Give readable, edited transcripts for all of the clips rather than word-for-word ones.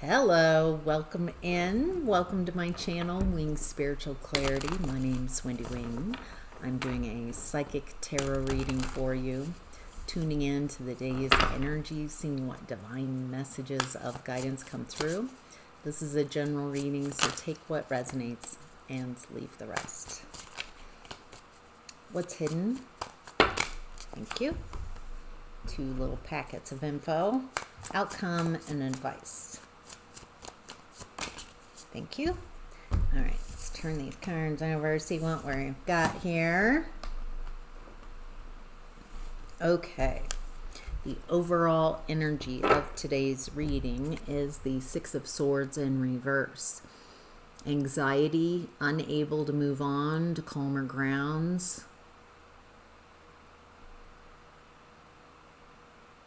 Hello, welcome in. Welcome to my channel, Wing Spiritual Clarity. My name's Wendy Wing. I'm doing a psychic tarot reading for you, tuning in to the day's energy, seeing what divine messages of guidance come through. This is a general reading, so take what resonates and leave the rest. What's hidden? Thank you. 2 little packets of info, outcome, and advice. Thank you. All right, let's turn these cards over, see what we've got here. Okay, the overall energy of today's reading is the Six of Swords in reverse. Anxiety, unable to move on to calmer grounds.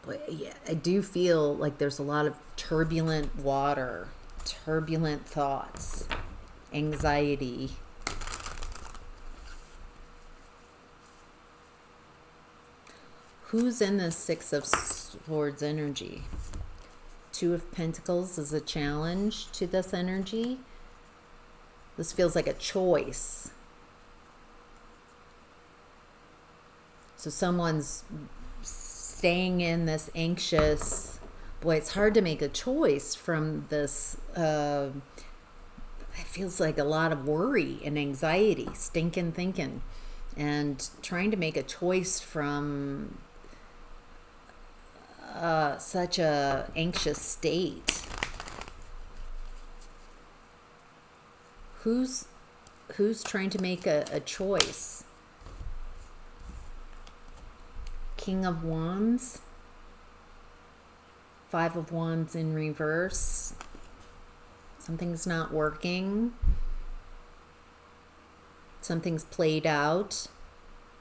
But yeah, I do feel like there's a lot of turbulent water. Turbulent thoughts, anxiety. Who's in this Six of Swords energy? 2 of Pentacles is a challenge to this energy. This feels like a choice. So someone's staying in this anxious. Boy, it's hard to make a choice from this. It feels like a lot of worry and anxiety, stinking thinking, and trying to make a choice from such a anxious state. Who's trying to make a choice? King of Wands. 5 of Wands in reverse. Something's not working. Something's played out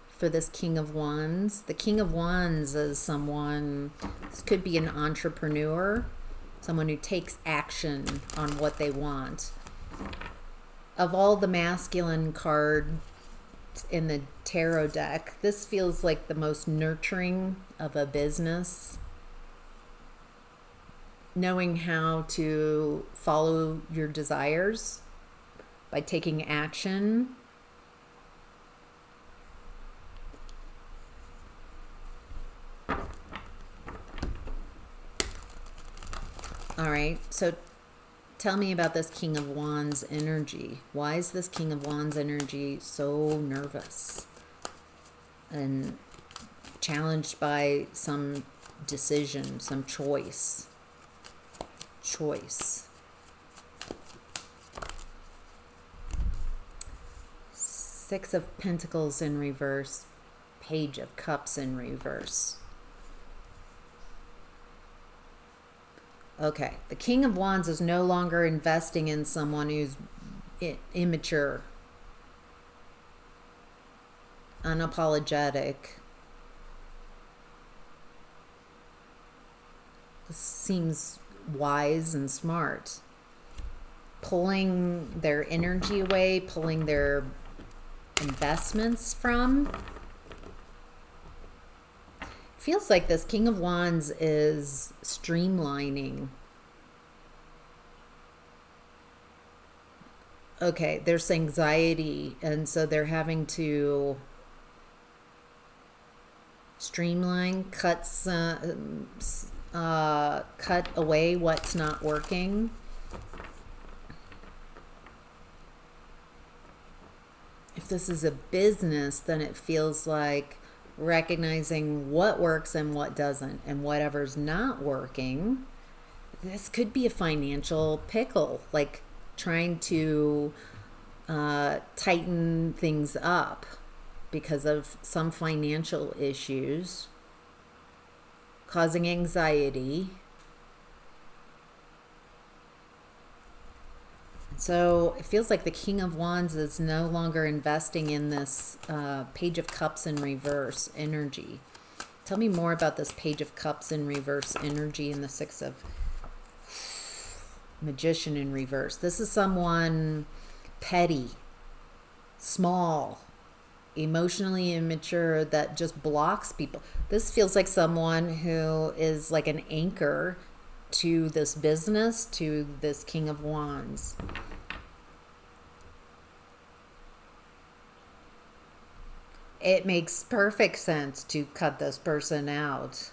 for this King of Wands. The King of Wands is someone, this could be an entrepreneur, someone who takes action on what they want. Of all the masculine cards in the tarot deck, this feels like the most nurturing of a business. Knowing how to follow your desires by taking action. All right, so tell me about this King of Wands energy. Why is this King of Wands energy so nervous and challenged by some decision, some choice? Six of Pentacles in reverse, Page of Cups in reverse. Okay, the King of Wands is no longer investing in someone who's immature, unapologetic. This seems wise and smart. Pulling their energy away, pulling their investments from. Feels like this King of Wands is streamlining. Okay, there's anxiety, and so they're having to streamline, cut away what's not working. If this is a business, then it feels like recognizing what works and what doesn't, and whatever's not working. This could be a financial pickle, like trying to tighten things up because of some financial issues, causing anxiety. So it feels like the King of Wands is no longer investing in this Page of Cups in reverse energy. Tell me more about this Page of Cups in reverse energy and the Six of Magician in reverse. This is someone petty, small, emotionally immature that just blocks people. This feels like someone who is like an anchor to this business, to this King of Wands. It makes perfect sense to cut this person out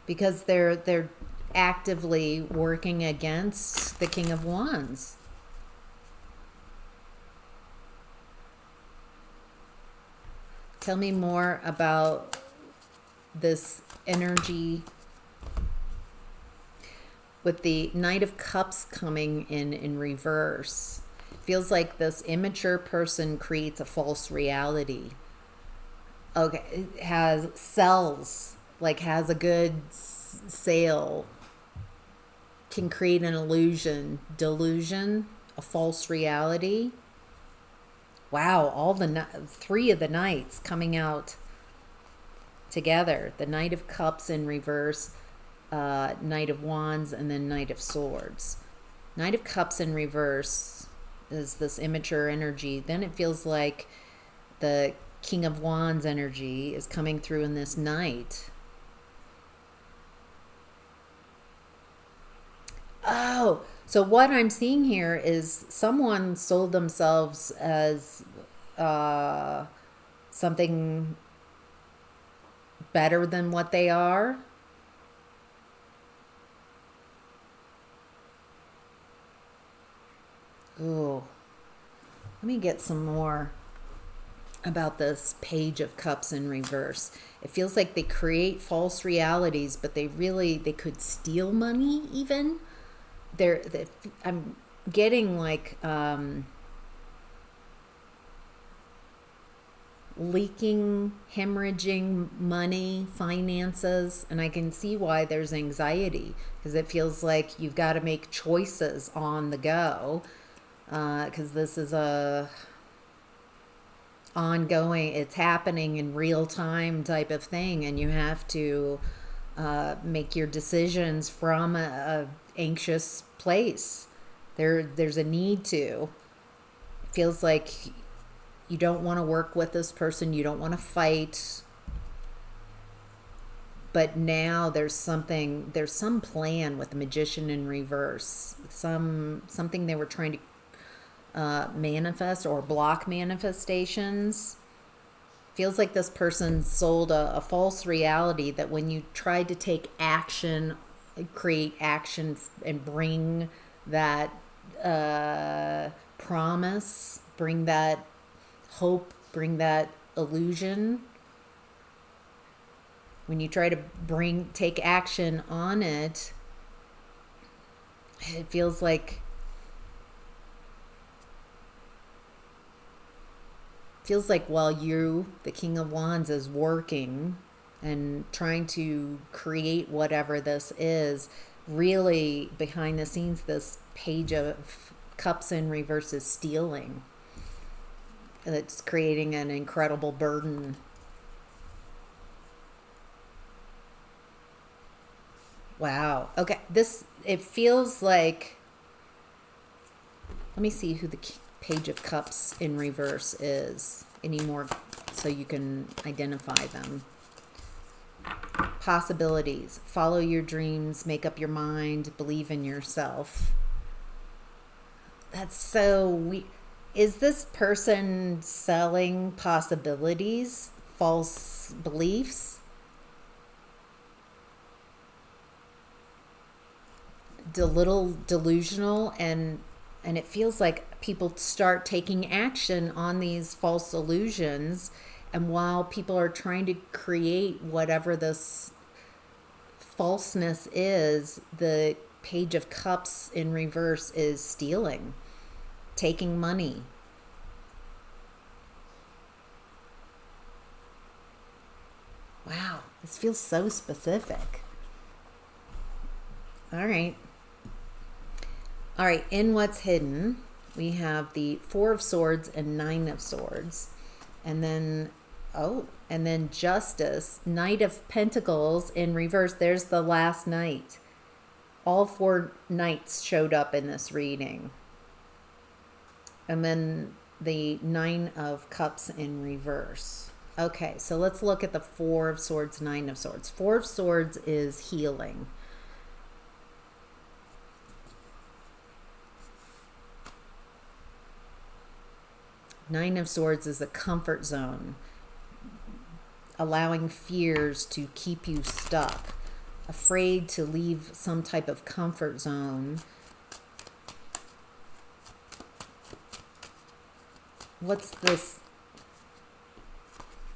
because they're actively working against the King of Wands. Tell me more about this energy with the Knight of Cups coming in reverse. Feels like this immature person creates a false reality. Okay, has sells, like has a good sale, can create an illusion, delusion, a false reality. Wow, all the three of the knights coming out together. The Knight of Cups in reverse, Knight of Wands, and then Knight of Swords. Knight of Cups in reverse is this immature energy. Then it feels like the King of Wands energy is coming through in this Knight. Oh, so what I'm seeing here is someone sold themselves as something better than what they are. Ooh, let me get some more about this Page of Cups in reverse. It feels like they create false realities, but they could steal money even. I'm getting like leaking, hemorrhaging money, finances, and I can see why there's anxiety, because it feels like you've got to make choices on the go, because this is a ongoing, it's happening in real time type of thing, and you have to make your decisions from a anxious place. There's a need to. It feels like you don't want to work with this person, you don't want to fight, but now there's some plan with the Magician in reverse, something they were trying to manifest or block manifestations. Feels like this person sold a false reality that when you tried to take action, create action, and bring that promise, bring that hope, bring that illusion, when you try to take action on it, it feels like while you, the King of Wands, is working and trying to create whatever this is, really behind the scenes, this Page of Cups in reverse is stealing. It's creating an incredible burden. Wow. Okay. It feels like, let me see who the Page of Cups in reverse is anymore so you can identify them. Possibilities. Follow your dreams, make up your mind, believe in yourself. That's so is this person selling possibilities, false beliefs? A little delusional, and it feels like people start taking action on these false illusions, and while people are trying to create whatever this falseness is, the Page of Cups in reverse is stealing, taking money. Wow, this feels so specific. All right, in what's hidden, we have the Four of Swords and Nine of Swords. And then, Justice, Knight of Pentacles in reverse. There's the last knight. All four knights showed up in this reading. And then the Nine of Cups in reverse. Okay, so let's look at the Four of Swords, Nine of Swords. Four of Swords is healing. Nine of Swords is a comfort zone, allowing fears to keep you stuck, afraid to leave some type of comfort zone. What's this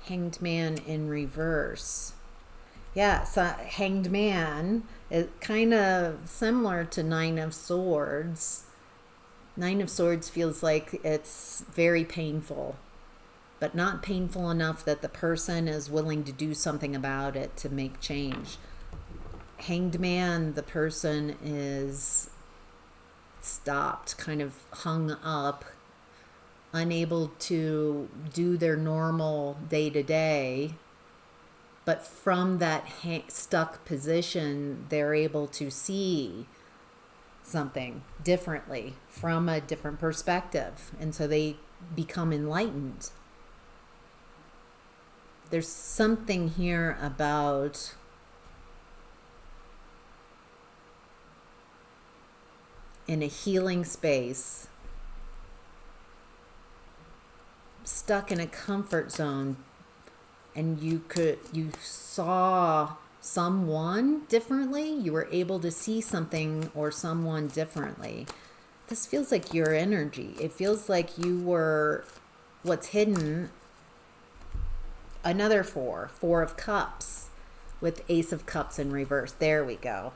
Hanged Man in reverse? Yeah, so Hanged Man is kind of similar to Nine of Swords. Nine of Swords feels like it's very painful, but not painful enough that the person is willing to do something about it to make change. Hanged Man, the person is stopped, kind of hung up, unable to do their normal day-to-day, but from that stuck position, they're able to see something differently from a different perspective, and so they become enlightened. There's something here about in a healing space, stuck in a comfort zone, and you saw someone differently. You were able to see something or someone differently. This feels like your energy. It feels like you were what's hidden. Another four of cups with Ace of Cups in reverse. There we go.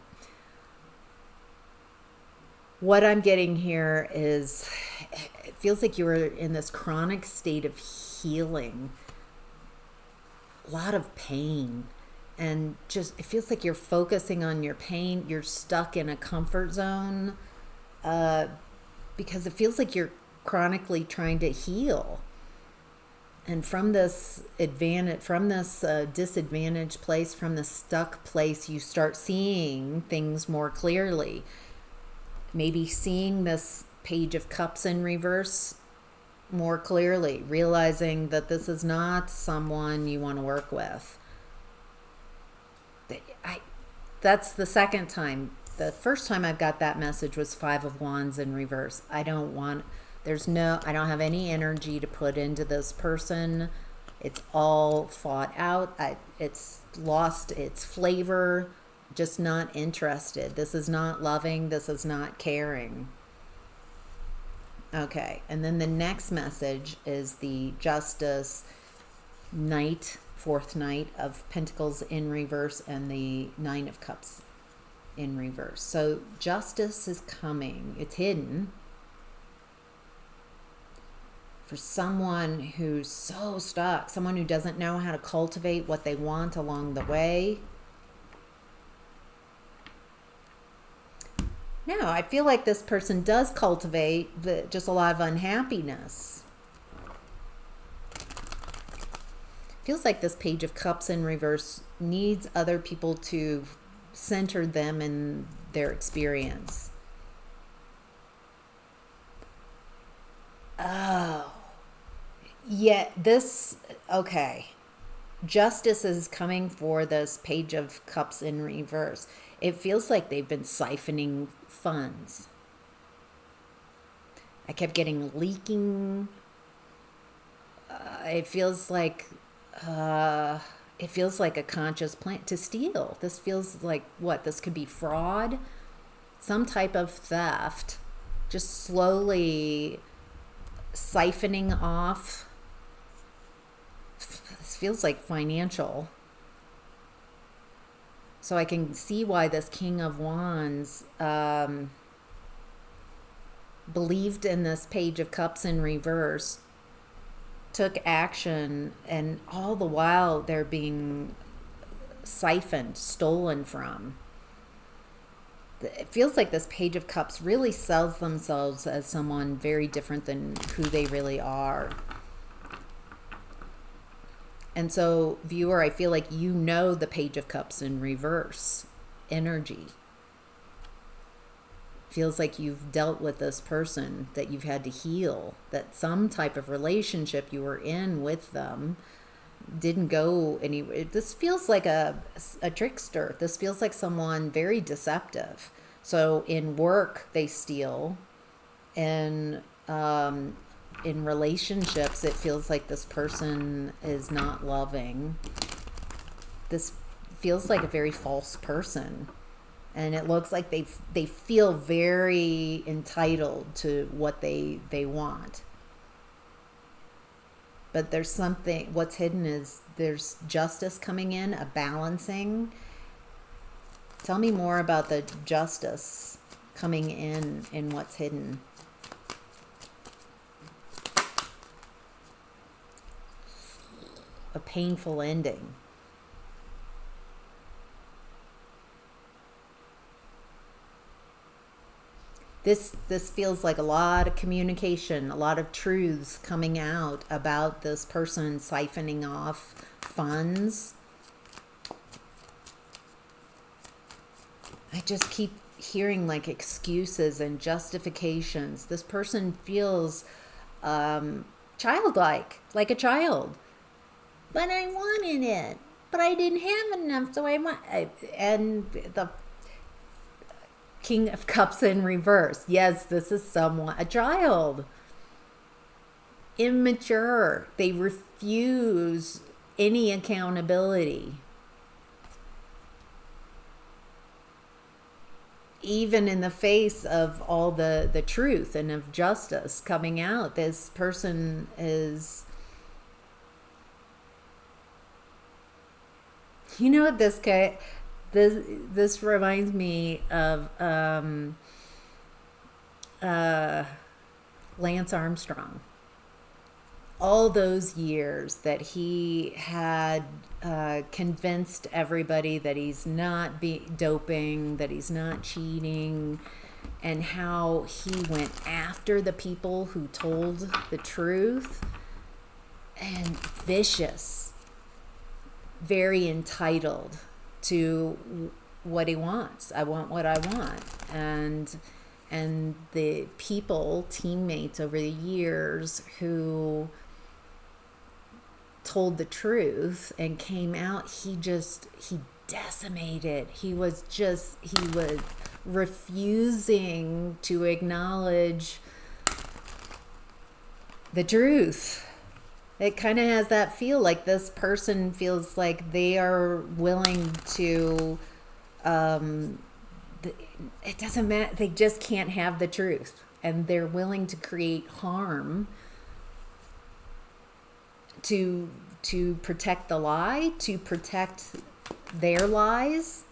What I'm getting here is it feels like you were in this chronic state of healing, a lot of pain, and just it feels like you're focusing on your pain. You're stuck in a comfort zone because it feels like you're chronically trying to heal. And from this disadvantaged place, from the stuck place, you start seeing things more clearly. Maybe seeing this Page of Cups in reverse more clearly, realizing that this is not someone you want to work with. That's the second time. The first time I've got that message was Five of Wands in reverse. I don't have any energy to put into this person. It's all fought out. It's lost its flavor. Just not interested. This is not loving. This is not caring. Okay, and then the next message is the Justice Knight, fourth Knight of Pentacles in reverse, and the Nine of Cups in reverse. So justice is coming. It's hidden for someone who's so stuck, someone who doesn't know how to cultivate what they want along the way. No, I feel like this person does cultivate just a lot of unhappiness. Feels like this Page of Cups in reverse needs other people to center them in their experience. Oh, yeah, okay. Justice is coming for this Page of Cups in reverse. It feels like they've been siphoning funds. I kept getting leaking. It feels like a conscious plan to steal. This feels like what? This could be fraud, some type of theft, just slowly siphoning off. This feels like financial. So I can see why this King of Wands believed in this Page of Cups in reverse, took action, and all the while they're being siphoned, stolen from. It feels like this Page of Cups really sells themselves as someone very different than who they really are. And so, viewer, I feel like you know the Page of Cups in reverse energy. Feels like you've dealt with this person that you've had to heal, that some type of relationship you were in with them didn't go anywhere. This feels like a trickster. This feels like someone very deceptive. So in work, they steal. And in relationships, it feels like this person is not loving. This feels like a very false person. And it looks like they feel very entitled to what they want. But there's something, what's hidden is there's justice coming in, a balancing. Tell me more about the justice coming in what's hidden. A painful ending. This feels like a lot of communication, a lot of truths coming out about this person siphoning off funds. I just keep hearing like excuses and justifications. This person feels childlike, like a child. But I wanted it. But I didn't have enough, so and the King of Cups in reverse. Yes, this is someone, a child. Immature. They refuse any accountability. Even in the face of all the truth and of justice coming out, this person is... You know what this guy... This reminds me of Lance Armstrong. All those years that he had convinced everybody that he's not doping, that he's not cheating, and how he went after the people who told the truth, and vicious, very entitled to what he wants. I want what I want. And the people, teammates over the years who told the truth and came out, he decimated. He was refusing to acknowledge the truth. It kind of has that feel like this person feels like they are willing to, it doesn't matter, they just can't have the truth. And they're willing to create harm to protect the lie, to protect their lies.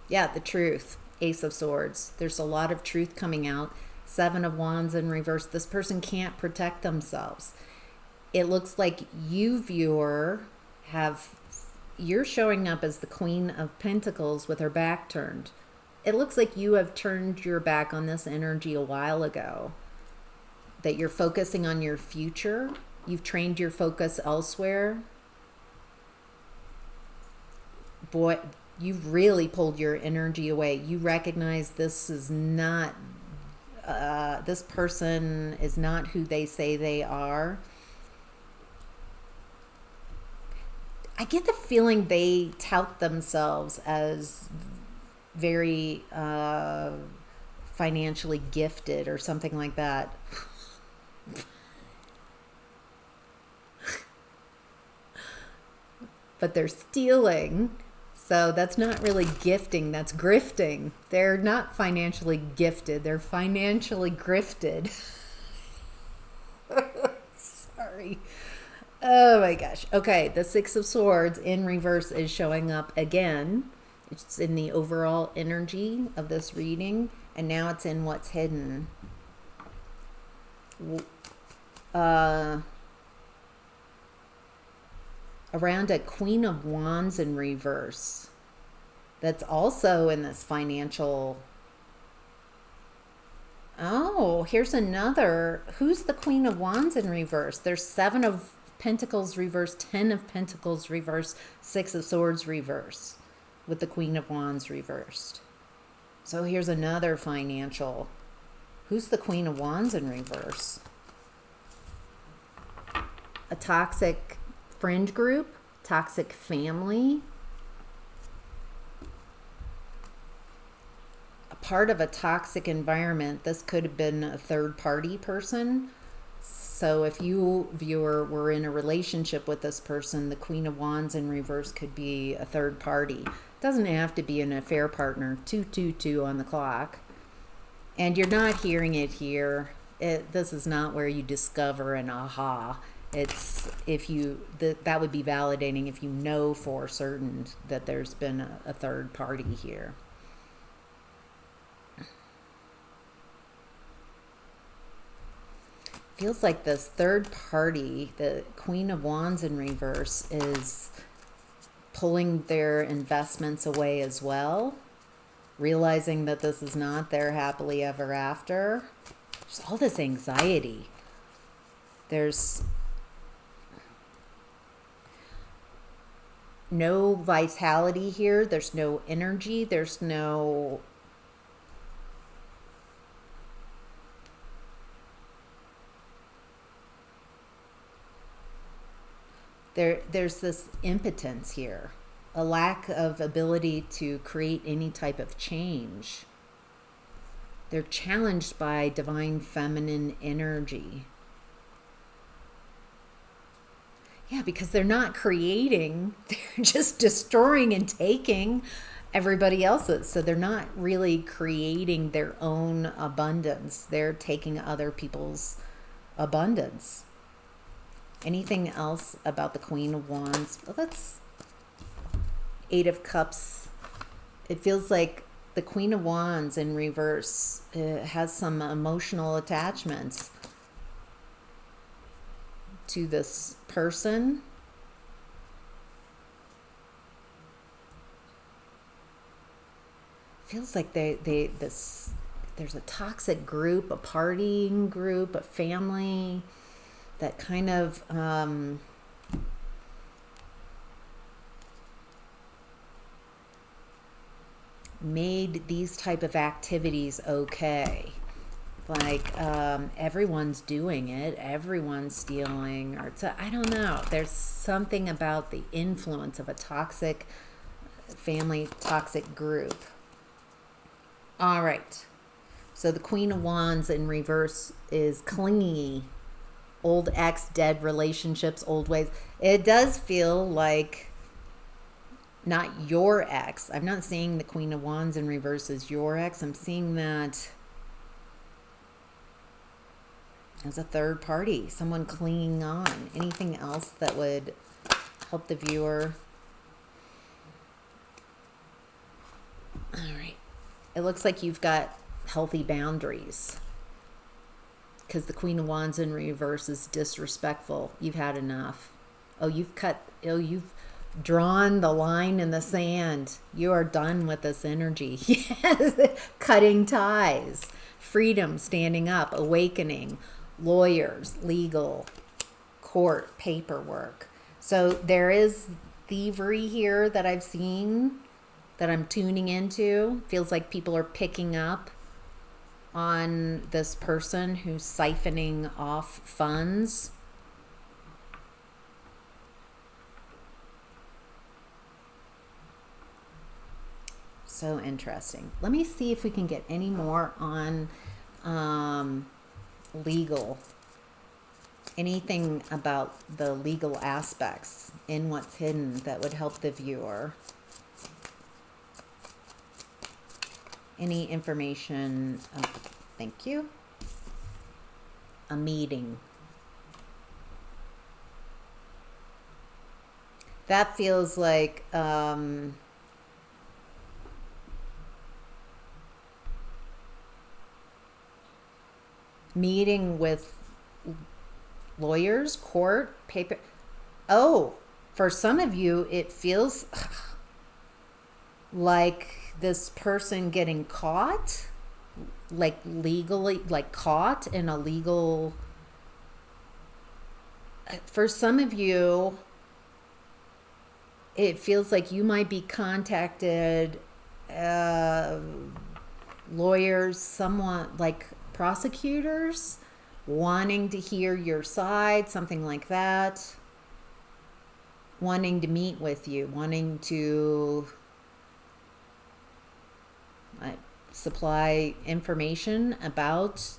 Yeah, the truth. Ace of Swords. There's a lot of truth coming out. Seven of Wands in reverse. This person can't protect themselves. It looks like you, viewer, you're showing up as the Queen of Pentacles with her back turned. It looks like you have turned your back on this energy a while ago. That you're focusing on your future. You've trained your focus elsewhere. Boy, you've really pulled your energy away. You recognize this is not... this person is not who they say they are. I get the feeling they tout themselves as very financially gifted or something like that. But they're stealing. So that's not really gifting, that's grifting. They're not financially gifted, they're financially grifted. Sorry. Oh my gosh. Okay, the Six of Swords in reverse is showing up again. It's in the overall energy of this reading, and now it's in what's hidden. Around a Queen of Wands in reverse. That's also in this financial... Oh, here's another. Who's the Queen of Wands in reverse? There's Seven of Pentacles reverse, Ten of Pentacles reverse, Six of Swords reverse, with the Queen of Wands reversed. So here's another financial. Who's the Queen of Wands in reverse? A toxic friend group, toxic family, a part of a toxic environment. This could have been a third party person. So if you, viewer, were in a relationship with this person, the Queen of Wands in reverse could be a third party. It doesn't have to be an affair partner. 222 on the clock. And you're not hearing it here. This is not where you discover an aha. It's if you, that would be validating if you know for certain that there's been a third party here. Feels like this third party, the Queen of Wands in reverse, is pulling their investments away as well, realizing that this is not their happily ever after. There's all this anxiety. There's no vitality here. There's no energy. There's no... There's this impotence here, a lack of ability to create any type of change. They're challenged by divine feminine energy. Yeah, because they're not creating, they're just destroying and taking everybody else's. So they're not really creating their own abundance. They're taking other people's abundance. Anything else about the Queen of Wands? Well, that's Eight of Cups. It feels like the Queen of Wands in reverse has some emotional attachments to this person. Feels like there's a toxic group, a partying group, a family that kind of made these type of activities okay. Like everyone's doing it, everyone's stealing, or I don't know. There's something about the influence of a toxic family, toxic group. All right. So the Queen of Wands in reverse is clingy. Old ex, dead relationships, old ways. It does feel like not your ex. I'm not seeing the Queen of Wands in reverse as your ex. I'm seeing that as a third party, someone clinging on. Anything else that would help the viewer? All right. It looks like you've got healthy boundaries, because the Queen of Wands in reverse is disrespectful. You've had enough. You've drawn the line in the sand. You are done with this energy. Yes. Cutting ties, freedom, standing up, awakening, lawyers, legal, court, paperwork. So there is thievery here that I've seen, that I'm tuning into. Feels like people are picking up on this person who's siphoning off funds. So interesting. Let me see if we can get any more on legal. Anything about the legal aspects in what's hidden that would help the viewer. Any information? Oh, thank you. A meeting. That feels like meeting with lawyers, court, paper. Oh, for some of you, it feels like this person getting caught, like legally, like caught in a legal. For some of you, it feels like you might be contacted, lawyers, someone like prosecutors wanting to hear your side, something like that, wanting to meet with you, wanting to supply information about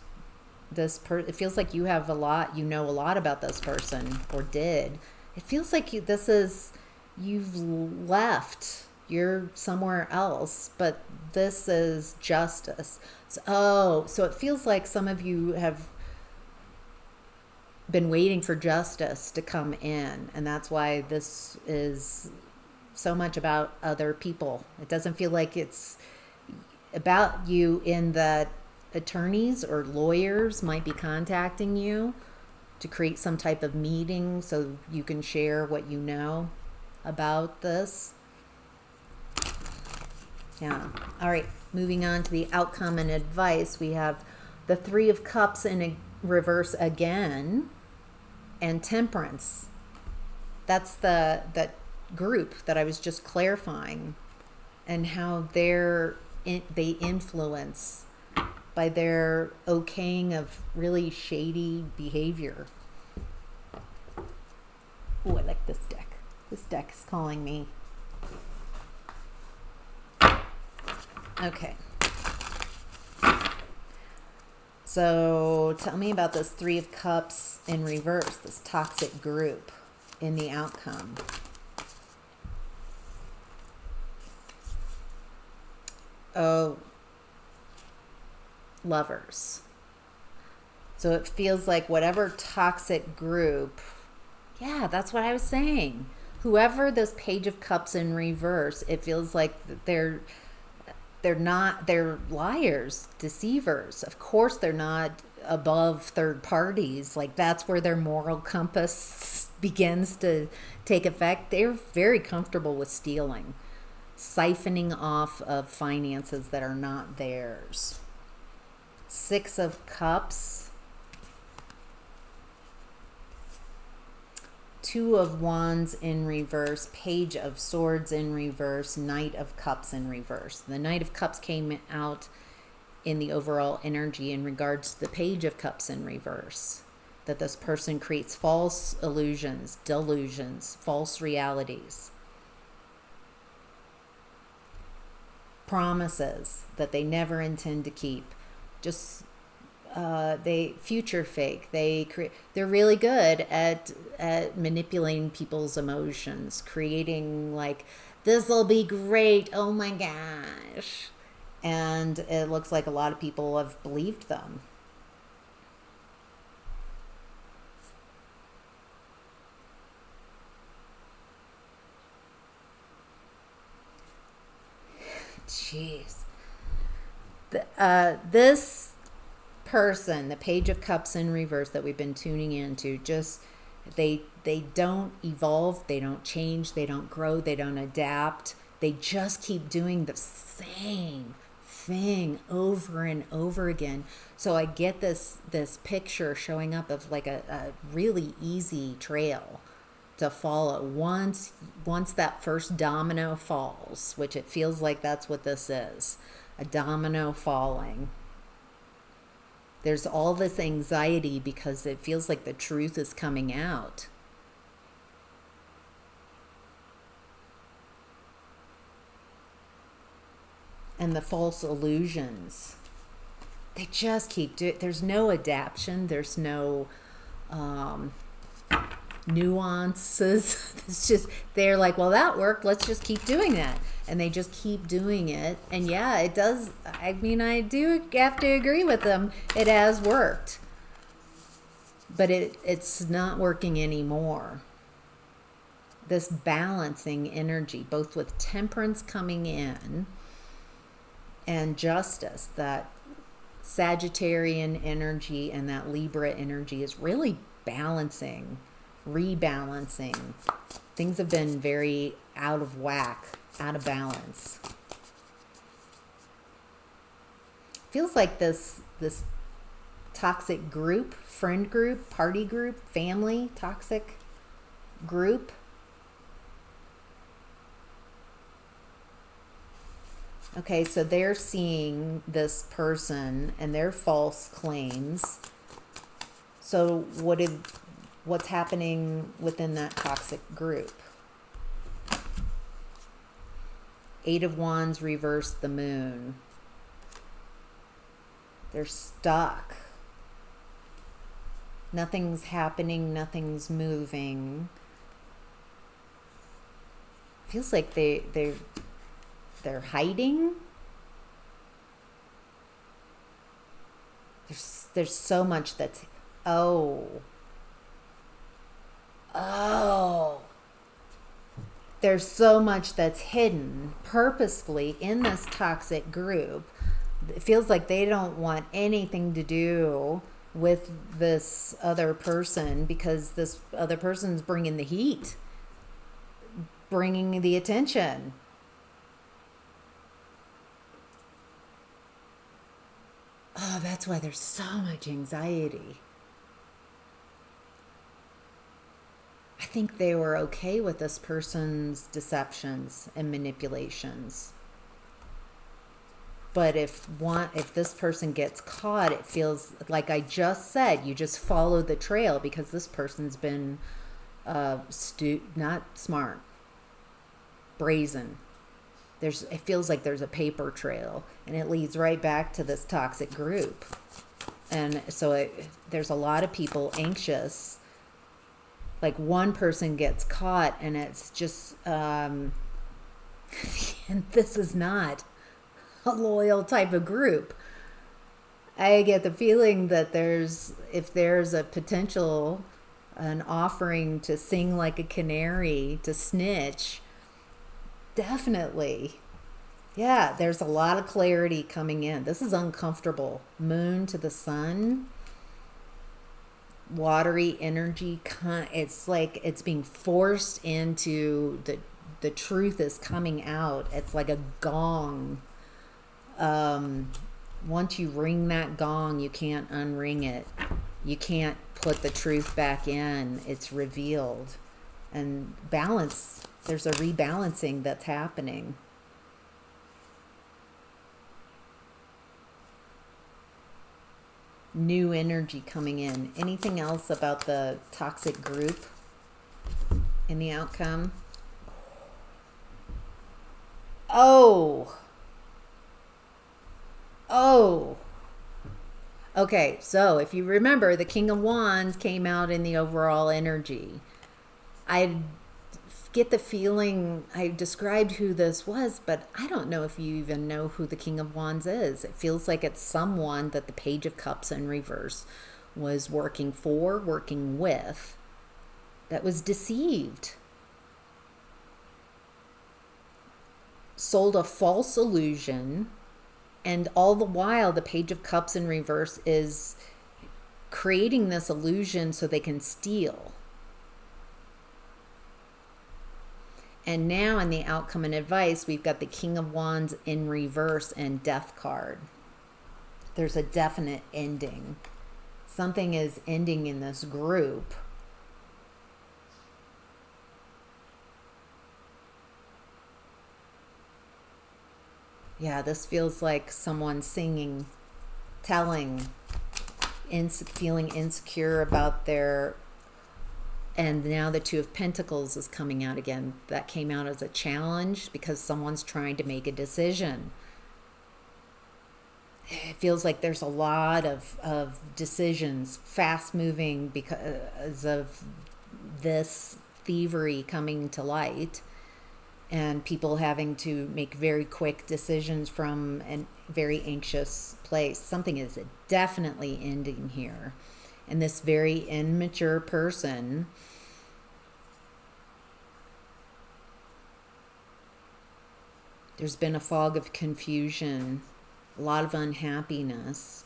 this person. It feels like you have a lot, you know a lot about this person, or did. It feels like you've left. You're somewhere else, but this is justice. So it feels like some of you have been waiting for justice to come in, and that's why this is so much about other people. It doesn't feel like it's about you, in that attorneys or lawyers might be contacting you to create some type of meeting so you can share what you know about this. Yeah. All right. Moving on to the outcome and advice. We have the Three of Cups in a reverse again, and Temperance. That's that group that I was just clarifying, and how they influence by their okaying of really shady behavior. Oh, I like this deck. This deck is calling me. Okay. So tell me about this Three of Cups in reverse, this toxic group in the outcome. Oh, Lovers. So it feels like whatever toxic group, yeah, that's what I was saying. Whoever this Page of Cups in reverse, it feels like they're liars, deceivers. Of course they're not above third parties. Like, that's where their moral compass begins to take effect. They're very comfortable with stealing, siphoning off of finances that are not theirs. Six of Cups. Two of Wands in reverse, Page of Swords in reverse, Knight of Cups in reverse. The Knight of Cups came out in the overall energy in regards to the Page of Cups in reverse. That this person creates false illusions, delusions, false realities. Promises that they never intend to keep. Just they future fake. They're really good at manipulating people's emotions, creating like, this'll be great, oh my gosh. And it looks like a lot of people have believed them. Jeez. This person, the Page of Cups in reverse that we've been tuning into, just they don't evolve, they don't change, they don't grow, they don't adapt. They just keep doing the same thing over and over again. So I get this picture showing up of like a really easy trail to follow. Once that first domino falls, which it feels like that's what this is, a domino falling. There's all this anxiety because it feels like the truth is coming out. And the false illusions, they just keep doing. There's no adaptation. There's no nuances. It's just, they're like, well, that worked, let's just keep doing that. And they just keep doing it. And yeah, it does. I mean, I do have to agree with them. It has worked. But it's not working anymore. This balancing energy, both with Temperance coming in and Justice, that Sagittarian energy and that Libra energy is really balancing, rebalancing. Things have been very out of whack, out of balance. Feels like this toxic group, friend group, party group, family, toxic group. Okay, so they're seeing this person and their false claims. So what's happening within that toxic group? Eight of Wands reverse the Moon. They're stuck. Nothing's happening, nothing's moving. Feels like they're hiding. There's so much that's oh. There's so much that's hidden purposefully in this toxic group. It feels like they don't want anything to do with this other person because this other person's bringing the heat, bringing the attention. Oh, that's why there's so much anxiety. I think they were okay with this person's deceptions and manipulations. But if this person gets caught, it feels like I just said, you just follow the trail because this person's been not smart, brazen. It feels like there's a paper trail, and it leads right back to this toxic group. And so there's a lot of people anxious. Like one person gets caught, and it's just, and this is not a loyal type of group. I get the feeling that if there's a potential, an offering to sing like a canary, to snitch, definitely. Yeah, there's a lot of clarity coming in. This is uncomfortable. Moon to the sun. Watery energy. It's like it's being forced into the truth is coming out. It's like a gong. Once you ring that gong, you can't unring it. You can't put the truth back in. It's revealed. And balance, there's a rebalancing that's happening. New energy coming in. Anything else about the toxic group in the outcome? Oh. Okay, so if you remember, the King of Wands came out in the overall energy. I get the feeling, I described who this was, but I don't know if you even know who the King of Wands is. It feels like it's someone that the Page of Cups in reverse was working with, that was deceived. Sold a false illusion, and all the while the Page of Cups in reverse is creating this illusion so they can steal. And now in the outcome and advice, we've got the King of Wands in reverse and Death card. There's a definite ending. Something is ending in this group. Yeah, this feels like someone singing, telling, feeling insecure about their... And now the Two of Pentacles is coming out again. That came out as a challenge because someone's trying to make a decision. It feels like there's a lot of decisions, fast moving because of this thievery coming to light. And people having to make very quick decisions from a very anxious place. Something is definitely ending here. And this very immature person there's been a fog of confusion, a lot of unhappiness.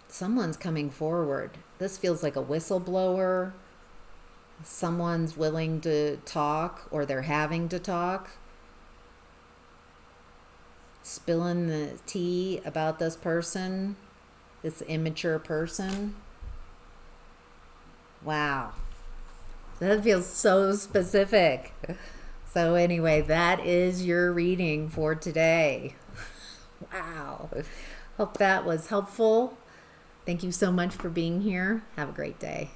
Someone's coming forward. This feels like a whistleblower. Someone's willing to talk, or they're having to talk. Spilling the tea about this person, this immature person. Wow. That feels so specific. So anyway, that is your reading for today. Wow. Hope that was helpful. Thank you so much for being here. Have a great day.